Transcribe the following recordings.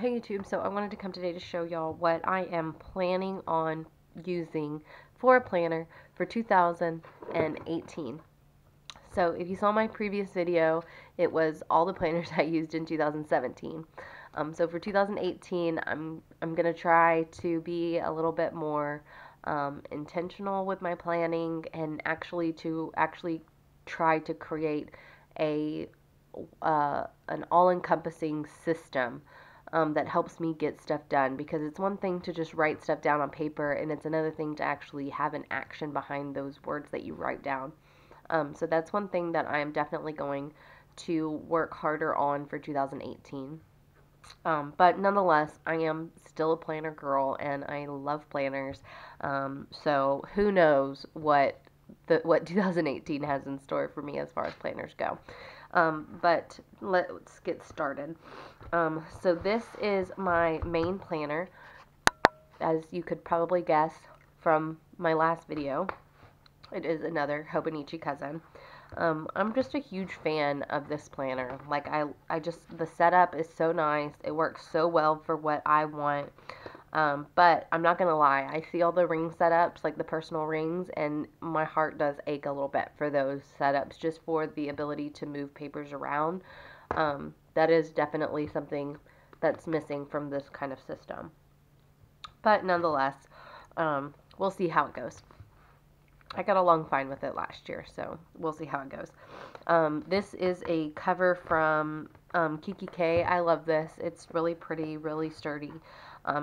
Hey YouTube, so I wanted to come today to show y'all what I am planning on using for a planner for 2018. So if you saw my previous video, it was all the planners I used in 2017. So for 2018, I'm gonna try to be a little bit more intentional with my planning and actually try to create a an all-encompassing system that helps me get stuff done, because it's one thing to just write stuff down on paper and it's another thing to actually have an action behind those words that you write down. So that's one thing that I am definitely going to work harder on for 2018. But nonetheless, I am still a planner girl and I love planners. So who knows what 2018 has in store for me as far as planners go. But let's get started. So this is my main planner, as you could probably guess from my last video. It is another Hobonichi Cousin. I'm just a huge fan of this planner. Like I just, the setup is so nice. It works so well for what I want. But I'm not gonna lie, I see all the ring setups, like the personal rings, and my heart does ache a little bit for those setups, just for the ability to move papers around. That is definitely something that's missing from this kind of system. But nonetheless, we'll see how it goes. I got along fine with it last year, so we'll see how it goes. This is a cover from kikki.K. I love this. It's really pretty, really sturdy.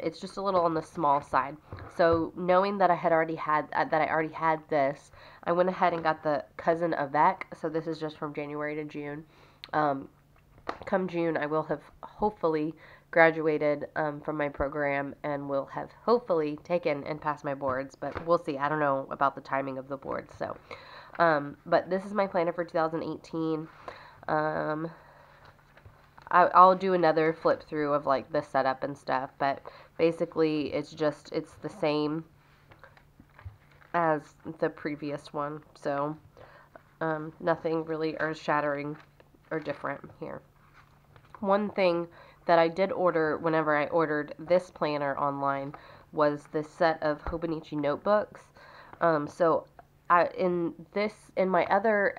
It's just a little on the small side. So knowing that I already had this, I went ahead and got the Cousin Avec. So this is just from January to June. Come June, I will have hopefully graduated from my program and will have hopefully taken and passed my boards, but we'll see. I don't know about the timing of the boards. So, but this is my planner for 2018. I'll do another flip through of like the setup and stuff, but basically it's the same as the previous one. So, nothing really earth-shattering or different here. One thing that I did order whenever I ordered this planner online was this set of Hobonichi notebooks. So in my other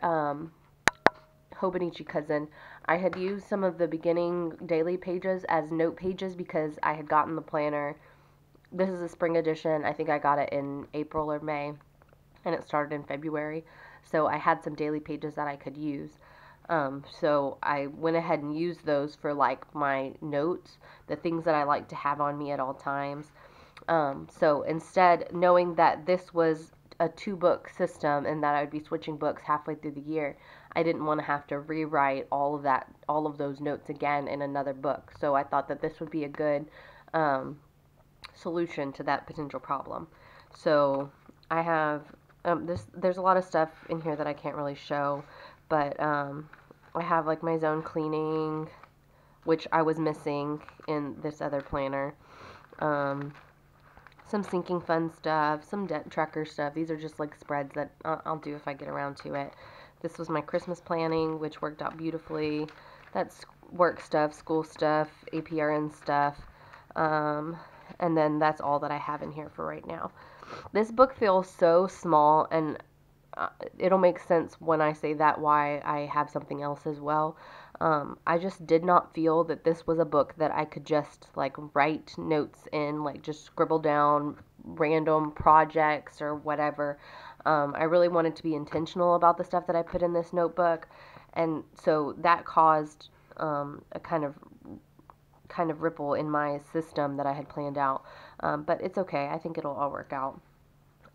Hobonichi Cousin, I had used some of the beginning daily pages as note pages because I had gotten the planner. This is a spring edition. I think I got it in April or May, and it started in February. So I had some daily pages that I could use. So I went ahead and used those for like my notes, the things that I like to have on me at all times. So instead, knowing that this was a 2-book system and that I would be switching books halfway through the year, I didn't want to have to rewrite all of those notes again in another book. So I thought that this would be a good solution to that potential problem. So I have there's a lot of stuff in here that I can't really show, but I have like my zone cleaning, which I was missing in this other planner. Some sinking fund stuff, some debt tracker stuff. These are just like spreads that I'll do if I get around to it. This was my Christmas planning, which worked out beautifully. That's work stuff, school stuff, APRN stuff. And then that's all that I have in here for right now. This book feels so small, and it'll make sense when I say that why I have something else as well. I just did not feel that this was a book that I could just like write notes in, like just scribble down random projects or whatever. I really wanted to be intentional about the stuff that I put in this notebook, and so that caused a kind of ripple in my system that I had planned out. But it's okay. I think it'll all work out.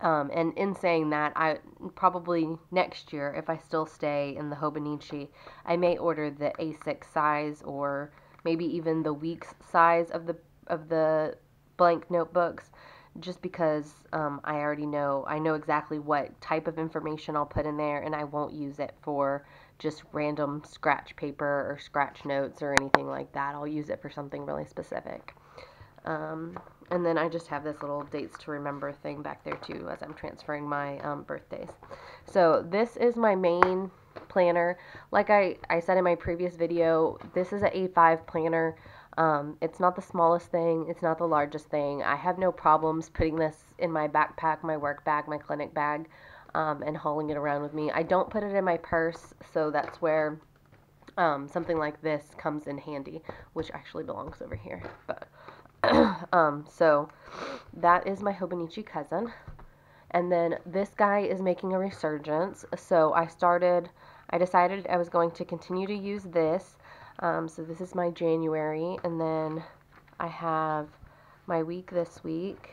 And in saying that, I probably next year, if I still stay in the Hobonichi, I may order the A6 size or maybe even the weeks size of the blank notebooks, just because I know exactly what type of information I'll put in there, and I won't use it for just random scratch paper or scratch notes or anything like that. I'll use it for something really specific. And then I just have this little dates to remember thing back there too as I'm transferring my birthdays. So this is my main planner. Like I said in my previous video, this is an A5 planner. It's not the smallest thing, it's not the largest thing. I have no problems putting this in my backpack, my work bag, my clinic bag, and hauling it around with me. I don't put it in my purse, so that's where something like this comes in handy, which actually belongs over here. But so that is my Hobonichi cousin. And then this guy is making a resurgence. So I decided I was going to continue to use this. So this is my January, and then I have my week this week,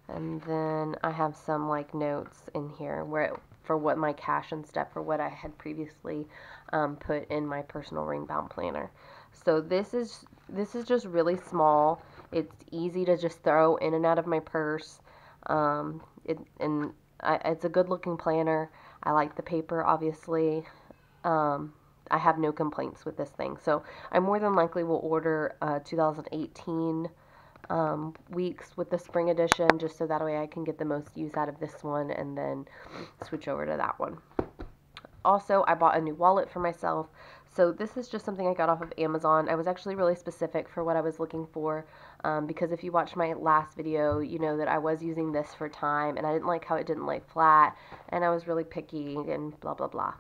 and then I have some like notes in here for what my cash and stuff for what I had previously put in my personal ring bound planner. So this is just really small. It's easy to just throw in and out of my purse. It's a good looking planner. I like the paper, obviously. I have no complaints with this thing. So I more than likely will order 2018 weeks with the spring edition, just so that way I can get the most use out of this one and then switch over to that one. Also, I bought a new wallet for myself. So this is just something I got off of Amazon. I was actually really specific for what I was looking for, because if you watched my last video, you know that I was using this for time, and I didn't like how it didn't lay flat, and I was really picky and blah blah blah.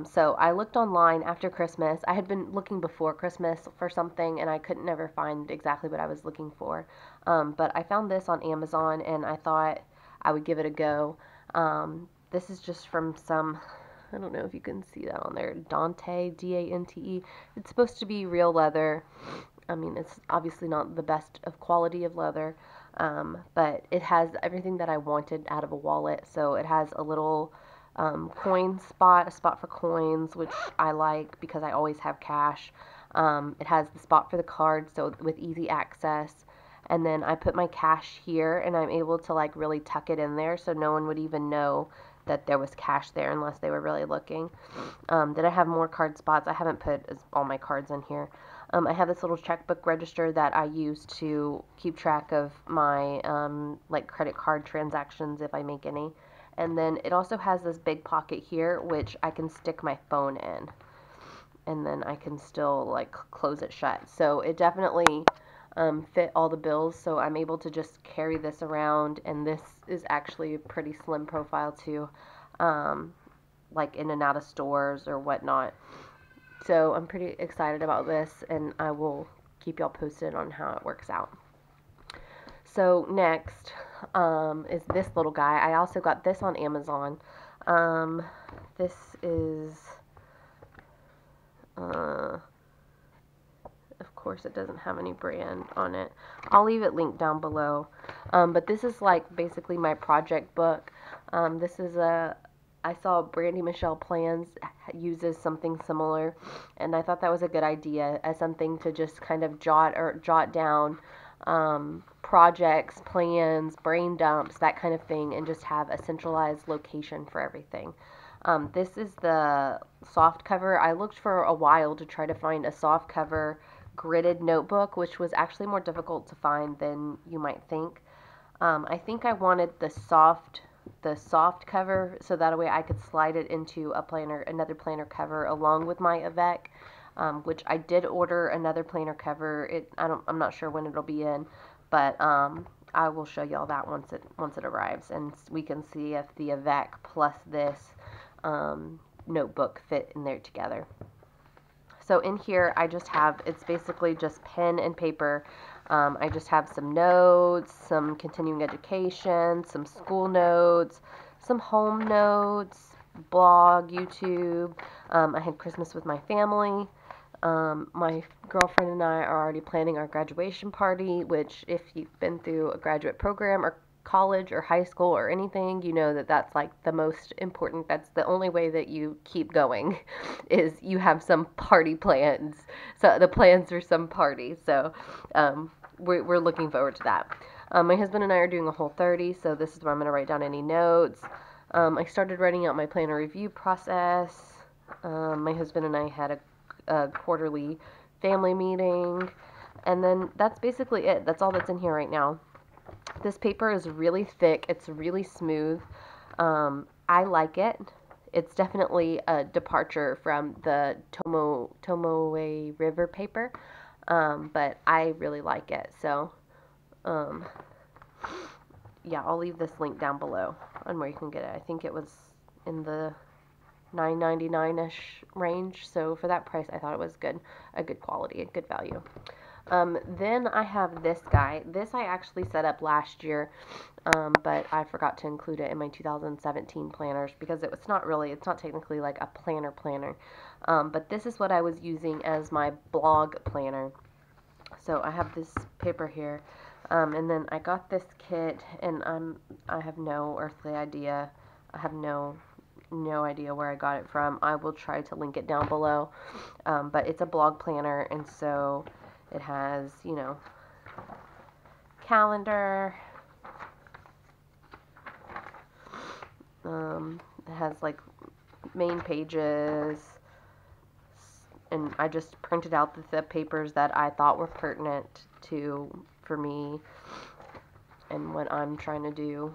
So I looked online after Christmas. I had been looking before Christmas for something, and I couldn't never find exactly what I was looking for. But I found this on Amazon, and I thought I would give it a go. This is just from some, I don't know if you can see that on there, Dante, D-A-N-T-E. It's supposed to be real leather. I mean, it's obviously not the best of quality of leather, but it has everything that I wanted out of a wallet. So it has a little coin spot, a spot for coins, which I like because I always have cash. It has the spot for the card, so with easy access. And then I put my cash here, and I'm able to like really tuck it in there so no one would even know that there was cash there unless they were really looking. Did I have more card spots? I haven't put all my cards in here. I have this little checkbook register that I use to keep track of my like credit card transactions if I make any. And then it also has this big pocket here, which I can stick my phone in. And then I can still like close it shut. So it definitely fit all the bills, so I'm able to just carry this around, and this is actually a pretty slim profile too, like in and out of stores or whatnot. So I'm pretty excited about this, and I will keep y'all posted on how it works out. So next is this little guy. I also got this on Amazon. This is of course it doesn't have any brand on it. I'll leave it linked down below. But this is like basically my project book. This is I saw Brandy Michelle Plans uses something similar, and I thought that was a good idea as something to just kind of jot down projects, plans, brain dumps, that kind of thing, and just have a centralized location for everything. This is the soft cover. I looked for a while to try to find a soft cover gridded notebook, which was actually more difficult to find than you might think. I think I wanted the soft cover so that way I could slide it into another planner cover along with my Avec, which I did order another planner cover. I'm not sure when it'll be in, but I will show y'all that once it arrives, and we can see if the Avec plus this notebook fit in there together. So in here, it's basically just pen and paper. I just have some notes, some continuing education, some school notes, some home notes, blog, YouTube. I had Christmas with my family. My girlfriend and I are already planning our graduation party, which if you've been through a graduate program or college or high school or anything, you know that that's like the most important. That's the only way that you keep going is you have some party plans. So the plans are some party. So we're looking forward to that. My husband and I are doing a Whole30, so this is where I'm going to write down any notes. I started writing out my planner review process. My husband and I had a quarterly family meeting, and then that's basically it. That's all that's in here right now. This paper is really thick. It's really smooth. I like it. It's definitely a departure from the Tomoe River paper. but I really like it. So, yeah, I'll leave this link down below on where you can get it. I think it was in the $9.99-ish range. So for that price, I thought it was good, a good quality, a good value. Then I have this guy. This I actually set up last year, but I forgot to include it in my 2017 planners because it's not technically like a planner. But this is what I was using as my blog planner. So I have this paper here, and then I got this kit, and I have no earthly idea. I have no idea where I got it from. I will try to link it down below. But it's a blog planner, and so it has, calendar. It has like main pages, and I just printed out the papers that I thought were pertinent for me and what I'm trying to do.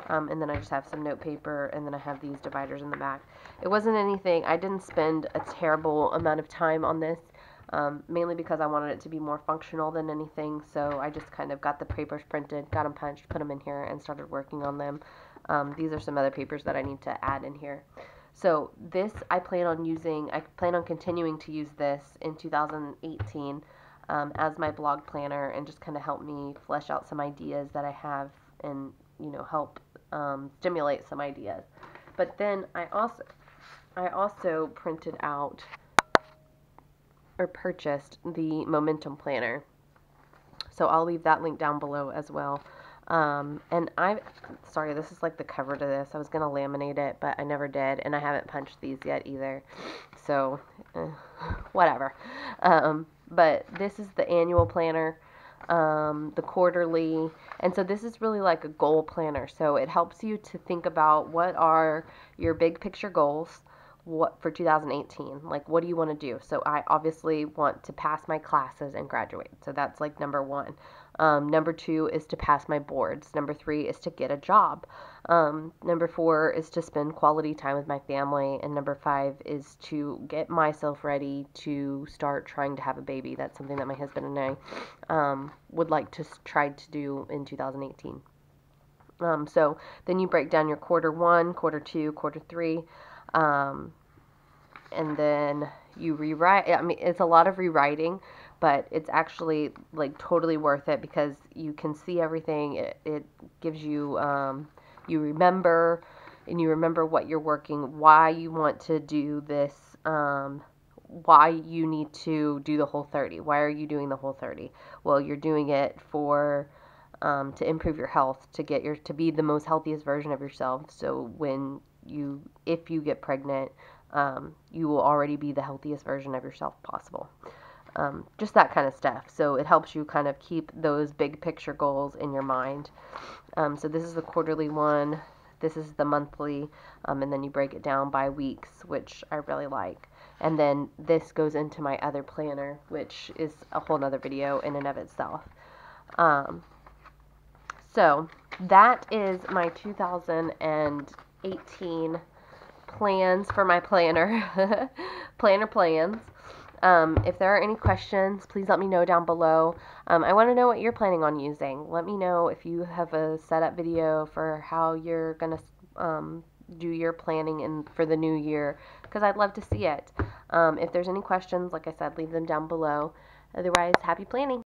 And then I just have some note paper, and then I have these dividers in the back. It wasn't anything, I didn't spend a terrible amount of time on this, mainly because I wanted it to be more functional than anything, so I just kind of got the papers printed, got them punched, put them in here, and started working on them. These are some other papers that I need to add in here. So this I plan on continuing to use this in 2018 as my blog planner, and just kind of help me flesh out some ideas that I have, and help stimulate some ideas. But then I also printed out or purchased the Momentum Planner. So I'll leave that link down below as well. And sorry, this is like the cover to this. I was going to laminate it, but I never did, and I haven't punched these yet either. So, whatever. But this is the annual planner, the quarterly, and so this is really like a goal planner. So it helps you to think about what are your big picture goals, what for 2018, like what do you want to do. So I obviously want to pass my classes and graduate, so that's like number 1. Number 2 is to pass my boards. Number 3 is to get a job. Number 4 is to spend quality time with my family, and number 5 is to get myself ready to start trying to have a baby. That's something that my husband and I would like to try to do in 2018. So then you break down your quarter 1, quarter 2, quarter 3, and then you rewrite. I mean, it's a lot of rewriting, but it's actually like totally worth it because you can see everything. It gives you, you remember, and you remember what you're working, why you want to do this, why you need to do the Whole30. Why are you doing the Whole30? Well, you're doing it for to improve your health, to be the most healthiest version of yourself. So if you get pregnant, you will already be the healthiest version of yourself possible. Just that kind of stuff. So it helps you kind of keep those big picture goals in your mind. So this is the quarterly one. This is the monthly, and then you break it down by weeks, which I really like. And then this goes into my other planner, which is a whole nother video in and of itself. So that is my 2018 plans for my planner. Planner plans. If there are any questions, please let me know down below. I want to know what you're planning on using. Let me know if you have a setup video for how you're going to do your planning for the new year, because I'd love to see it. If there's any questions, like I said, leave them down below. Otherwise, happy planning.